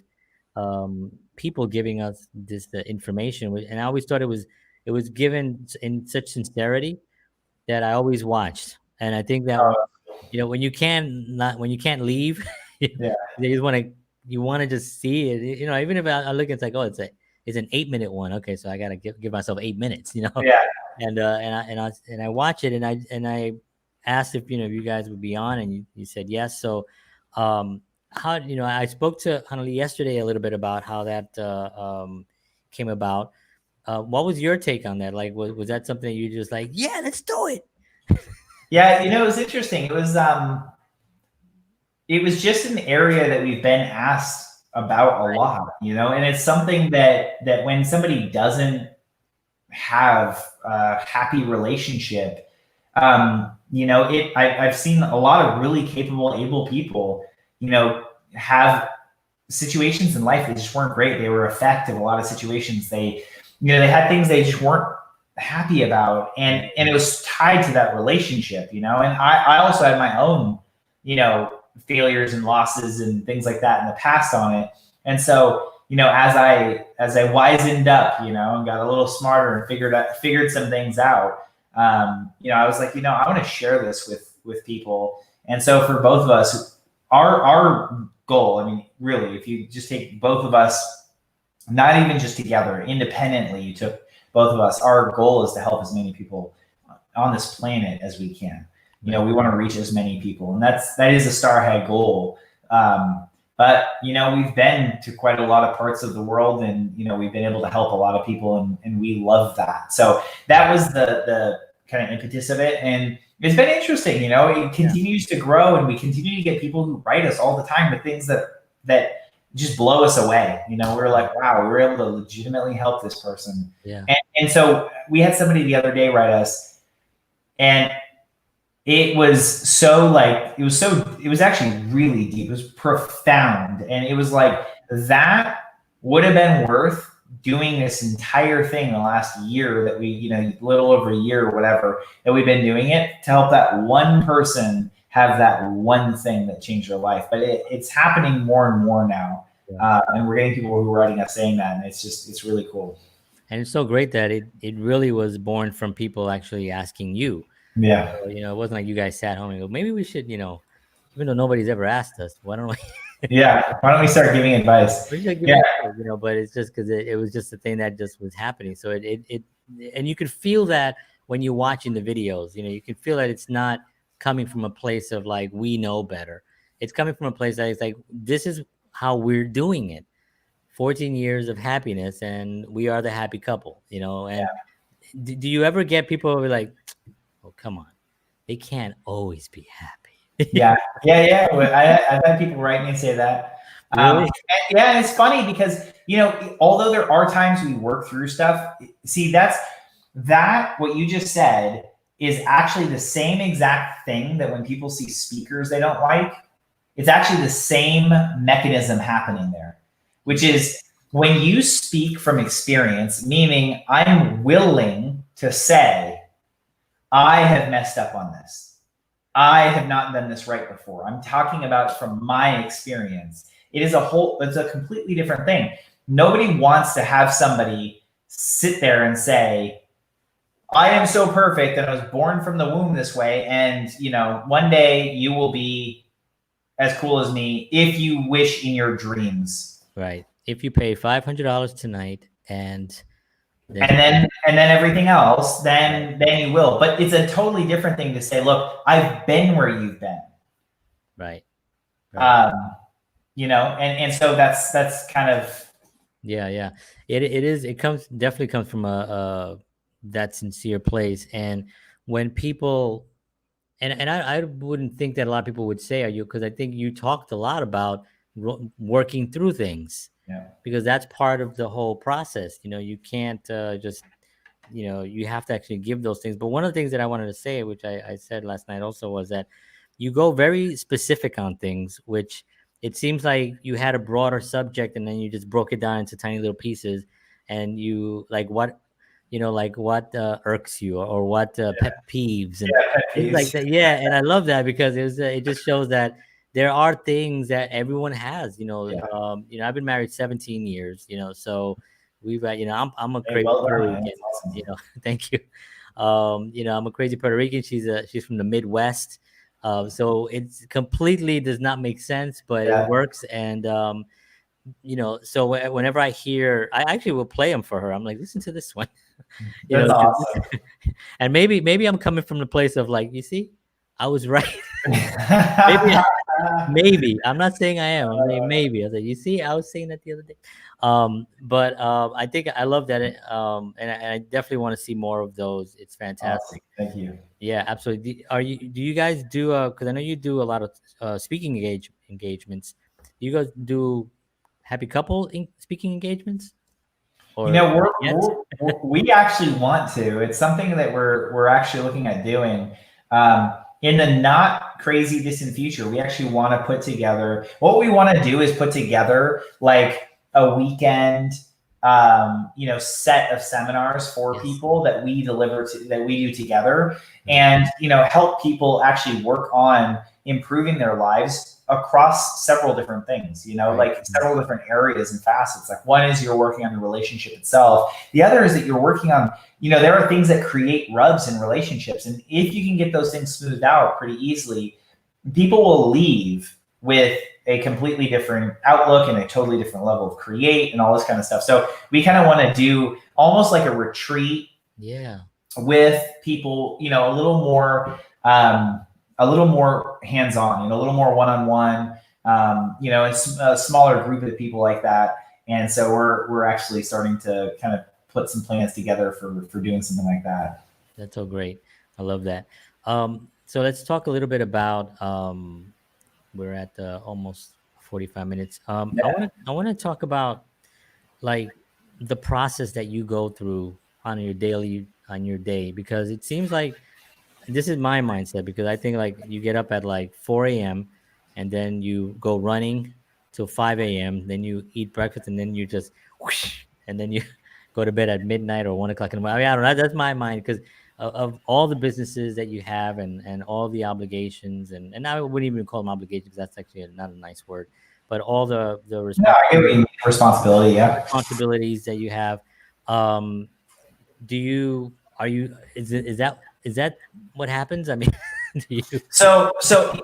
people giving us this information, and I always thought it was given in such sincerity that I always watched, and I think that Oh, when when you can't leave, you yeah, just want to just see it. Even if I look, it's like, oh, it's an 8-minute one. Okay, so I gotta give myself 8 minutes. yeah. And I watch it, and I asked if if you guys would be on, and you said yes. So, how I spoke to Hanali yesterday a little bit about how that came about. What was your take on that? Like, was that something that you just like, yeah, let's do it? Yeah, it was interesting. It was just an area that we've been asked about a lot, and it's something that when somebody doesn't have a happy relationship, I've seen a lot of really capable, able people, have situations in life that just weren't great. They were effective. A lot of situations they had things they just weren't happy about, and it was tied to that relationship, and I also had my own, failures and losses and things like that in the past on it. And so, as I wisened up, and got a little smarter and figured some things out, I was like, I want to share this with people. And so for both of us, our goal, I mean, really, if you just take both of us, not even just together, independently, you took both of us, our goal is to help as many people on this planet as we can. We want to reach as many people, and that is a Starhead goal. But we've been to quite a lot of parts of the world, and we've been able to help a lot of people, and we love that. So that was the kind of impetus of it, and it's been interesting. It continues to grow, and we continue to get people who write us all the time with things that just blow us away. We're like, wow, we were able to legitimately help this person. Yeah. And so we had somebody the other day write us, and it was actually really deep. It was profound. And it was like, that would have been worth doing this entire thing the last year that we, little over a year or whatever, that we've been doing it, to help that one person have that one thing that changed their life. But it's happening more and more now. Yeah. And we're getting people who are writing us saying that. And it's really cool. And it's so great that it really was born from people actually asking you. Yeah. So, it wasn't like you guys sat home and go, maybe we should, even though nobody's ever asked us, why don't we? Yeah. Why don't we start giving advice? Yeah. But it's just because it was just a thing that just was happening. So and you could feel that when you're watching the videos, you can feel that it's not coming from a place of like, we know better. It's coming from a place that it's like, this is how we're doing it. 14 years of happiness, and we are the happy couple, and do you ever get people who are like, oh, come on, they can't always be happy? Yeah. I've had people write me and say that. Really? And it's funny because, although there are times we work through stuff, see, what you just said is actually the same exact thing that when people see speakers they don't like, it's actually the same mechanism happening there, which is when you speak from experience, meaning I'm willing to say, I have messed up on this. I have not done this right before. I'm talking about from my experience. It's a completely different thing. Nobody wants to have somebody sit there and say, I am so perfect and I was born from the womb this way. And, one day you will be as cool as me if you wish in your dreams. Right. If you pay $500 tonight and then everything else, then you will. But it's a totally different thing to say, look, I've been where you've been. Right. And so that's kind of. Yeah. It definitely comes from that sincere place. And when people, and I wouldn't think that a lot of people would say, are you, because I think you talked a lot about working through things, Yeah. because that's part of the whole process. You can't just, you have to actually give those things. But one of the things that I wanted to say, which I said last night also, was that you go very specific on things, which it seems like you had a broader subject and then you just broke it down into tiny little pieces. And you like what, like what irks you, or what pet peeves and Yeah, pet things like peeves. that. Yeah, and I love that, because it just shows that there are things that everyone has. Yeah. I've been married 17 years. So we've I'm a Hey, crazy well Puerto done, man. Rican. That's awesome. Thank you. I'm a crazy Puerto Rican. She's from the Midwest. So it's completely does not make sense, but it Yeah. works. And so whenever I hear, I actually will play them for her. I'm like, listen to this one. That's 'Cause awesome. and maybe I'm coming from the place of like, you see, I was right. maybe maybe I'm not saying I am. I'm saying maybe. I was like, you see, I was saying that the other day. But I think I love that. And I definitely want to see more of those. It's Awesome. fantastic. Thank you. Yeah, absolutely. Do you guys do because I know you do a lot of speaking engagements. Do you guys do happy couple speaking engagements, You or know, yet? we actually want to. It's something that we're actually looking at doing. In the not crazy distant future, we actually want to put together. What we want to do is put together like a weekend, set of seminars for Yes. people that we that we do together, and help people actually work on improving their lives across several different things, Right. like several different areas and facets. Like one is you're working on the relationship itself. The other is that you're working on, there are things that create rubs in relationships. And if you can get those things smoothed out pretty easily, people will leave with a completely different outlook and a totally different level of create and all this kind of stuff. So we kind of want to do almost like a retreat Yeah. with people, a little more hands-on, a little more one-on-one, it's a smaller group of people like that. And so we're actually starting to kind of put some plans together for doing something like that. That's so great. I love that. So let's talk a little bit about we're at almost 45 minutes. Yeah. I want to talk about like the process that you go through on your day, because it seems like this is my mindset, because I think like you get up at like 4 a.m. and then you go running till 5 a.m. Then you eat breakfast and then you just whoosh, and then you go to bed at midnight or 1 o'clock in the morning. I mean, I don't know. That's my mind, because of all the businesses that you have, and all the obligations, and I wouldn't even call them obligations, because that's actually not a nice word, but all the No, I get what you mean. Responsibility. Yeah. responsibilities that you have. Um, do you are you is that what happens? I mean, do you? So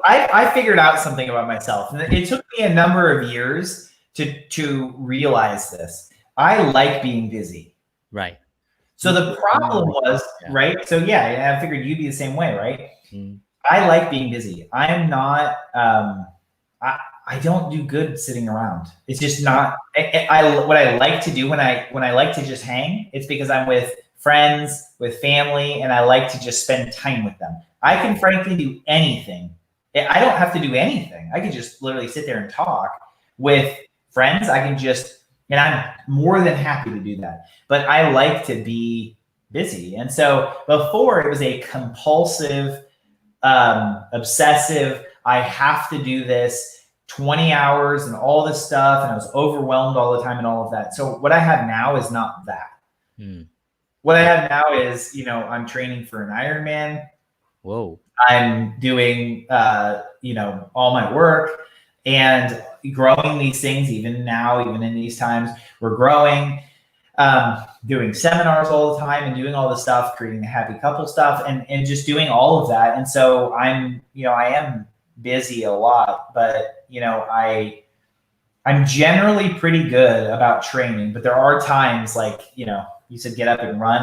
I figured out something about myself, and it took me a number of years to realize this. I like being busy. Right. So the problem was, Yeah. right? So yeah, I figured you'd be the same way, right? Mm. I like being busy. I am not. I don't do good sitting around. It's just not. What I like to do when I like to just hang, it's because I'm with friends, with family, and I like to just spend time with them. I can frankly do anything. I don't have to do anything. I can just literally sit there and talk with friends. I can just, and I'm more than happy to do that. But I like to be busy. And so before, it was a compulsive, obsessive, I have to do this 20 hours and all this stuff. And I was overwhelmed all the time and all of that. So what I have now is not that. Mm. What I have now is, I'm training for an Ironman. Whoa. I'm doing, all my work and growing these things. Even now, even in these times, we're growing, doing seminars all the time and doing all this stuff, creating the happy couple stuff, and just doing all of that. And so I am busy a lot, but I'm generally pretty good about training. But there are times, like you said, get up and run.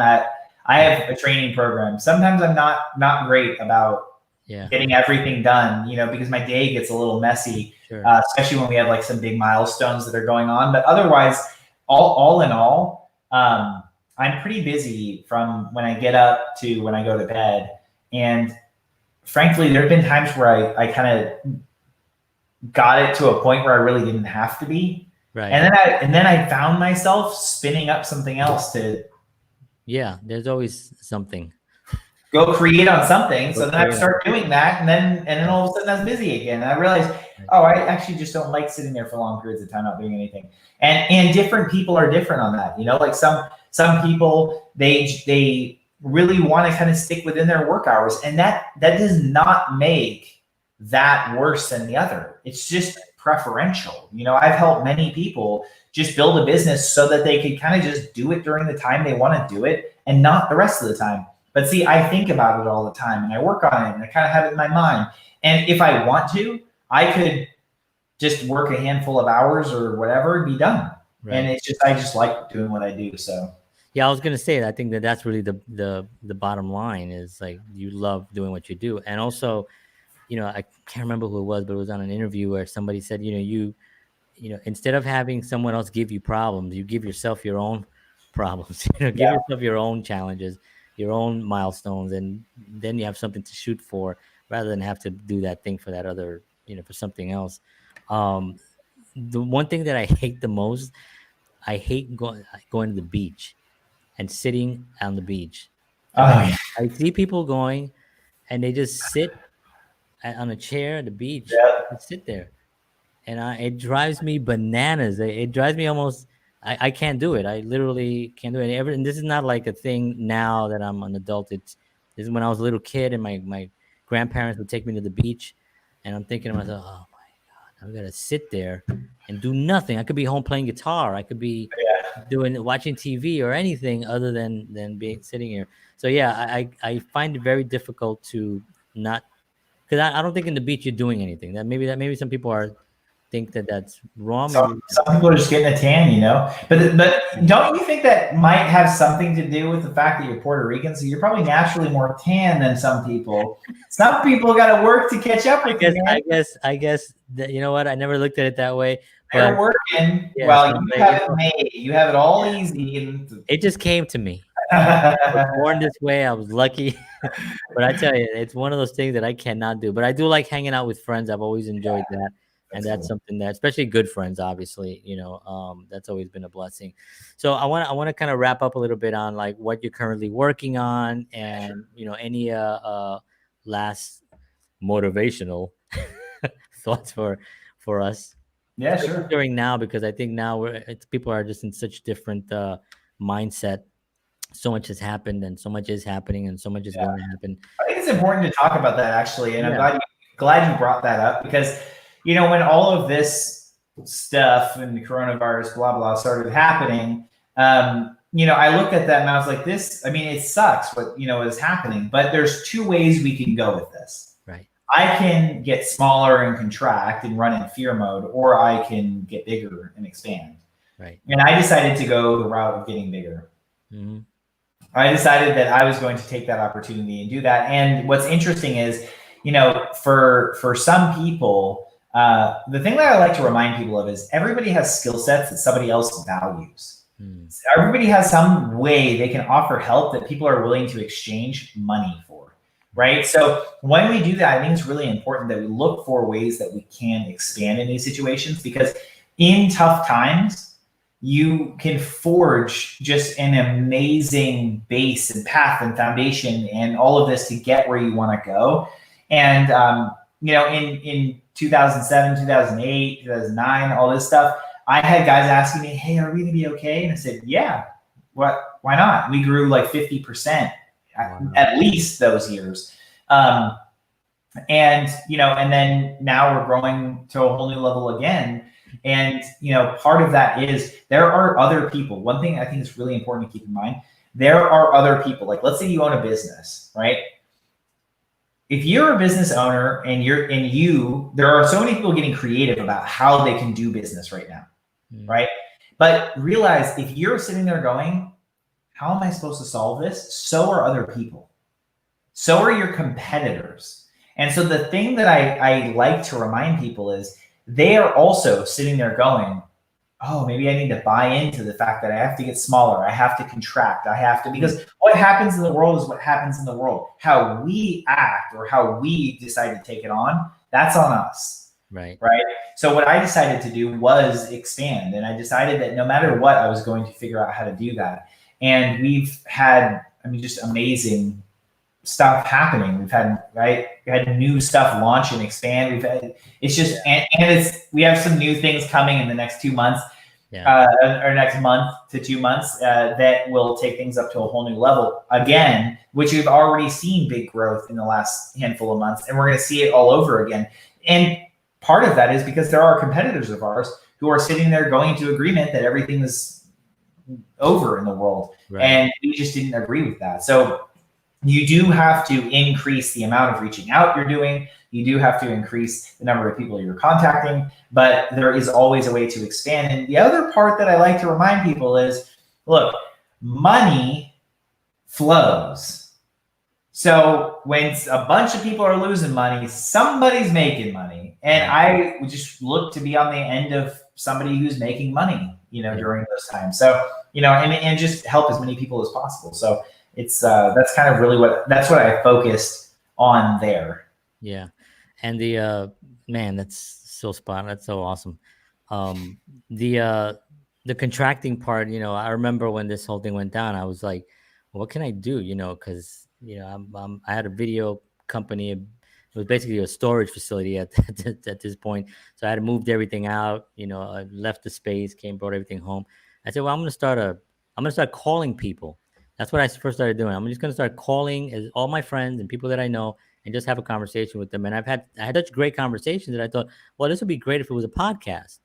I have a training program. Sometimes I'm not great about getting everything done, because my day gets a little messy, Sure. Especially when we have like some big milestones that are going on. But otherwise, all in all, I'm pretty busy from when I get up to when I go to bed. And frankly, there have been times where I kind of got it to a point where I really didn't have to be. Right. And then I found myself spinning up something else to there's always something. go create on something. So then I start doing that, and then all of a sudden I was busy again. And I realized, oh, I actually just don't like sitting there for long periods of time not doing anything. And different people are different on that. You know, like some people they really want to kind of stick within their work hours, and that does not make that worse than the other. It's just preferential. You know, I've helped many people just build a business so that they could kind of just do it during the time they want to do it and not the rest of the time. But see, I think about it all the time, and I work on it, and I kind of have it in my mind. And if I want to, I could just work a handful of hours or whatever and be done. Right. And it's just, I just like doing what I do. So yeah, I was gonna say, I think that's really the bottom line is like you love doing what you do. And also, you know, I can't remember who it was, but it was on an interview where somebody said, you know, instead of having someone else give you problems, you give yourself your own problems. You know, give yourself your own challenges, your own milestones, and then you have something to shoot for rather than have to do that thing for that other, you know, for something else. The one thing that I hate the most, I hate going to the beach and sitting on the beach. I see people going and they just sit on a chair at the beach and sit there. And it drives me bananas. It drives me almost, I can't do it. I literally can't do it. And this is not like a thing now that I'm an adult. This is when I was a little kid and my grandparents would take me to the beach. And I'm thinking to myself, oh my God, I've got to sit there and do nothing. I could be home playing guitar. I could be watching TV or anything other than being sitting here. So yeah, I find it very difficult to not, because I don't think in the beach you're doing anything. Maybe some people think that's wrong. Some people are just getting a tan, you know. But don't you think that might have something to do with the fact that you're Puerto Rican? So you're probably naturally more tan than some people. Some people got to work to catch up with you. I guess that, you know what? I never looked at it that way. They're working. Well, you have it made. You have it all easy. It just came to me. I was born this way. I was lucky. But I tell you, it's one of those things that I cannot do. But I do like hanging out with friends. I've always enjoyed that. And that's something that, especially good friends, obviously, you know, that's always been a blessing. So I want to kind of wrap up a little bit on like what you're currently working on, and you know, any last motivational thoughts for us. Yeah, sure. During now, because I think now people are just in such different mindset. So much has happened, and so much is happening, and so much is going to happen. I think it's important to talk about that, actually, and I'm glad you brought that up, because you know, when all of this stuff and the coronavirus, blah, blah, started happening, you know, I looked at that and I was like, it sucks what, you know, is happening, but there's two ways we can go with this. Right. I can get smaller and contract and run in fear mode, or I can get bigger and expand. Right. And I decided to go the route of getting bigger. Mm-hmm. I decided that I was going to take that opportunity and do that. And what's interesting is, you know, for some people, the thing that I like to remind people of is everybody has skill sets that somebody else values. Everybody has some way they can offer help that people are willing to exchange money for, right? So when we do that, I think it's really important that we look for ways that we can expand in these situations, because in tough times, you can forge just an amazing base and path and foundation and all of this to get where you want to go. And, you know, in 2007, 2008, 2009, all this stuff, I had guys asking me, hey, are we going to be okay? And I said, yeah, why not? We grew like 50% at least those years. And, you know, and then now we're growing to a whole new level again. And, you know, part of that is there are other people. One thing I think is really important to keep in mind, there are other people. Like, let's say you own a business, right? If you're a business owner and there are so many people getting creative about how they can do business right now, right? But realize if you're sitting there going, how am I supposed to solve this? So are other people. So are your competitors. And so the thing that I like to remind people is they are also sitting there going, oh, maybe I need to buy into the fact that I have to get smaller. I have to contract. I have to, because what happens in the world is what happens in the world. How we act or how we decide to take it on, that's on us. Right. Right. So what I decided to do was expand. And I decided that no matter what, I was going to figure out how to do that. And we've had, I mean, just amazing stuff happening. We've had, right, we had new stuff launch and expand. We've had, it's just, and it's, we have some new things coming in the next 2 months, or next month to 2 months, that will take things up to a whole new level again, which we've already seen big growth in the last handful of months. And we're going to see it all over again. And part of that is because there are competitors of ours who are sitting there going to agreement that everything is over in the world. Right. And we just didn't agree with that. So you do have to increase the amount of reaching out you're doing. You do have to increase the number of people you're contacting, but there is always a way to expand. And the other part that I like to remind people is, look, money flows. So when a bunch of people are losing money, somebody's making money. And I would just look to be on the end of somebody who's making money, during those times. So, and just help as many people as possible. So it's, that's kind of really that's what I focused on there. Yeah. And the, man, that's so spot on. That's so awesome. The contracting part, I remember when this whole thing went down, I was like, what can I do? Cause I had a video company. It was basically a storage facility at this point. So I had moved everything out, I left the space, brought everything home. I said, well, I'm going to start calling people. That's what I first started doing. I'm just going to start calling all my friends and people that I know and just have a conversation with them. And I had such great conversations that I thought, well, this would be great if it was a podcast.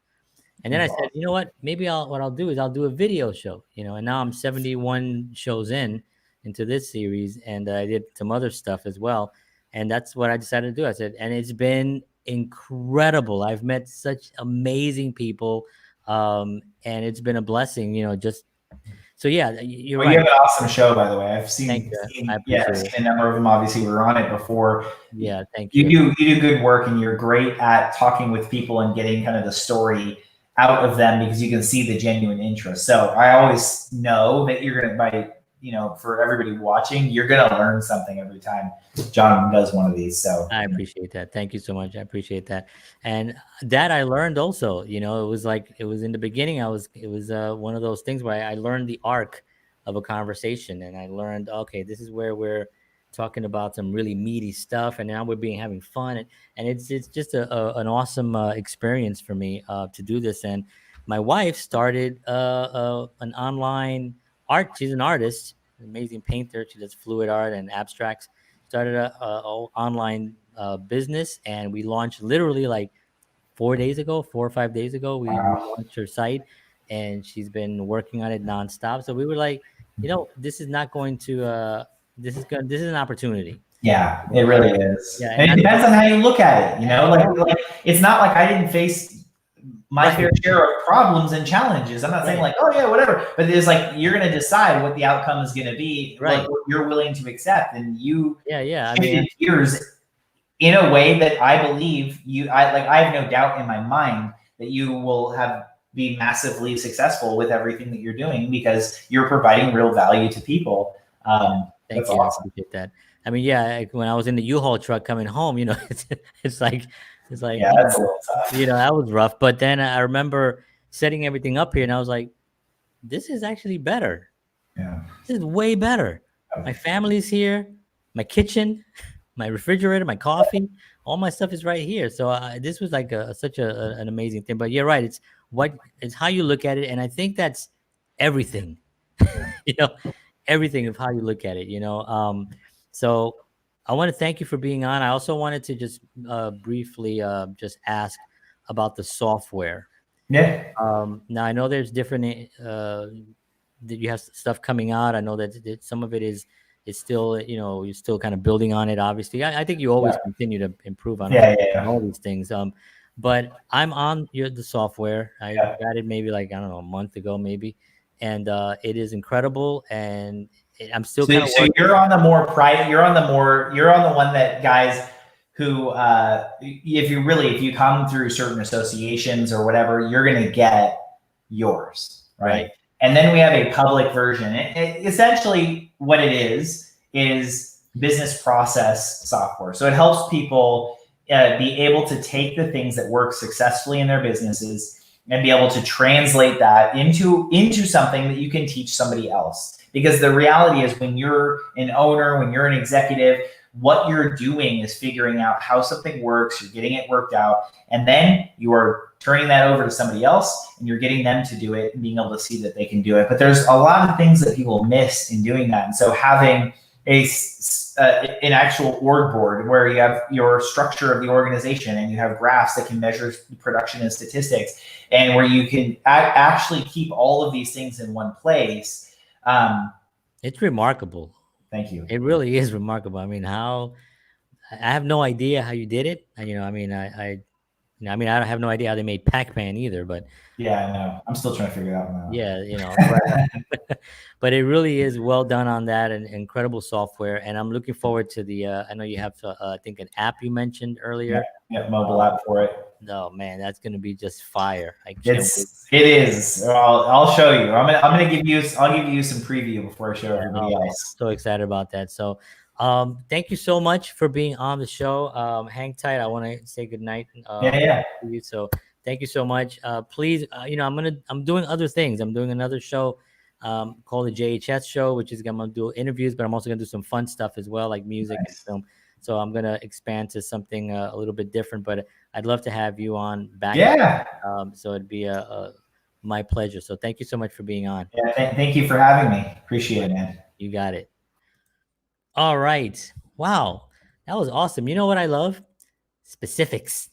And then I said, you know what, maybe what I'll do is I'll do a video show, and now I'm 71 shows into this series, and I did some other stuff as well. And that's what I decided to do. I said, and it's been incredible. I've met such amazing people. And it's been a blessing, just, so yeah, you're right. You have an awesome show, by the way. I've seen a number of them. Obviously, we were on it before. Yeah, thank you. You do good work, and you're great at talking with people and getting kind of the story out of them because you can see the genuine interest. So I always know that you're going to, for everybody watching, you're going to learn something every time John does one of these. So I appreciate that. Thank you so much. I appreciate that. And that I learned also, it was in the beginning. It was one of those things where I learned the arc of a conversation, and I learned, okay, this is where we're talking about some really meaty stuff, and now we're having fun. And it's just an awesome experience for me to do this. And my wife started an online art. She's an artist, an amazing painter. She does fluid art and abstracts. Started a online business, and we launched literally like 4 or 5 days ago. We launched her site, and she's been working on it nonstop. So we were like, this is not going to. This is an opportunity. Yeah, it really is. Yeah, and it depends on how you look at it. Like it's not like I didn't face my fair share of problems and challenges. I'm not saying like, oh yeah, whatever. But it's like you're going to decide what the outcome is going to be, like what you're willing to accept, and you shifted gears in a way that I believe I have no doubt in my mind that you will be massively successful with everything that you're doing because you're providing real value to people. Thank you. Awesome. I appreciate that. I mean, when I was in the U-Haul truck coming home, it's like, that's a little tough. That was rough. But then I remember setting everything up here, and I was like, this is actually better. Yeah. This is way better. Okay. My family's here, my kitchen, my refrigerator, my coffee, all my stuff is right here. So this was like such an amazing thing. But you're right. It's how you look at it. And I think that's everything, everything of how you look at it, so I want to thank you for being on. I also wanted to just briefly just ask about the software. Yeah. Now I know there's different that you have stuff coming out. I know that some of it is still, you're still kind of building on it. Obviously, I think you always continue to improve on all these things. But I'm on the software. I got it maybe like, I don't know, a month ago maybe. And it is incredible, and I'm still kind of. So you're on the more private. You're on the one that guys who, if you come through certain associations or whatever, you're gonna get yours, right? And then we have a public version. Essentially, what it is business process software. So it helps people be able to take the things that work successfully in their businesses and be able to translate that into something that you can teach somebody else. Because the reality is, when you're an owner, when you're an executive, what you're doing is figuring out how something works, you're getting it worked out, and then you are turning that over to somebody else and you're getting them to do it and being able to see that they can do it. But there's a lot of things that people miss in doing that. And so having an actual org board where you have your structure of the organization and you have graphs that can measure production and statistics, and where you can actually keep all of these things in one place. It's remarkable. Thank you. It really is remarkable. I mean, I have no idea how you did it. I have no idea how they made Pac-Man either, but yeah, I know. I'm still trying to figure it out now. Yeah, but it really is well done on that, and incredible software. And I'm looking forward to the. I know you have, I think, an app you mentioned earlier. Yeah, mobile app for it. No, man, that's gonna be just fire. It is. I'll show you. I'll give you some preview before I show everybody else. So excited about that. So, thank you so much for being on the show. Hang tight. I want to say goodnight. So thank you so much. Please, I'm doing other things. I'm doing another show called the JHS show, which is I'm gonna do interviews, but I'm also gonna do some fun stuff as well, like music and film. So I'm gonna expand to something a little bit different, but I'd love to have you on back. Yeah. So it'd be my pleasure. So thank you so much for being on. Yeah, thank you for having me. Appreciate it, man. You got it. All right. Wow. That was awesome. You know what I love? Specifics.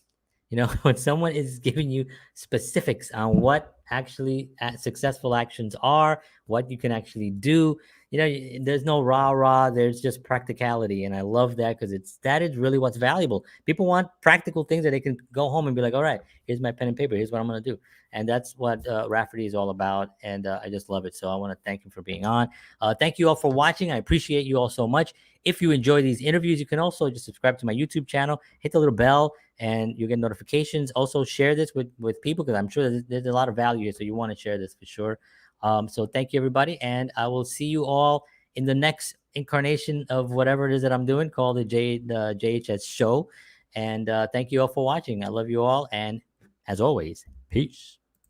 When someone is giving you specifics on what actually successful actions are, what you can actually do, there's no rah-rah, there's just practicality. And I love that, because that is really what's valuable. People want practical things that they can go home and be like, all right, here's my pen and paper, here's what I'm going to do. And that's what Rafferty is all about. And I just love it. So I want to thank him for being on. Thank you all for watching. I appreciate you all so much. If you enjoy these interviews, you can also just subscribe to my YouTube channel, hit the little bell, and you get notifications. Also share this with people, because I'm sure there's a lot of value here. So you want to share this for sure. So thank you, everybody. And I will see you all in the next incarnation of whatever it is that I'm doing, called the JHS show. And thank you all for watching. I love you all. And as always, peace.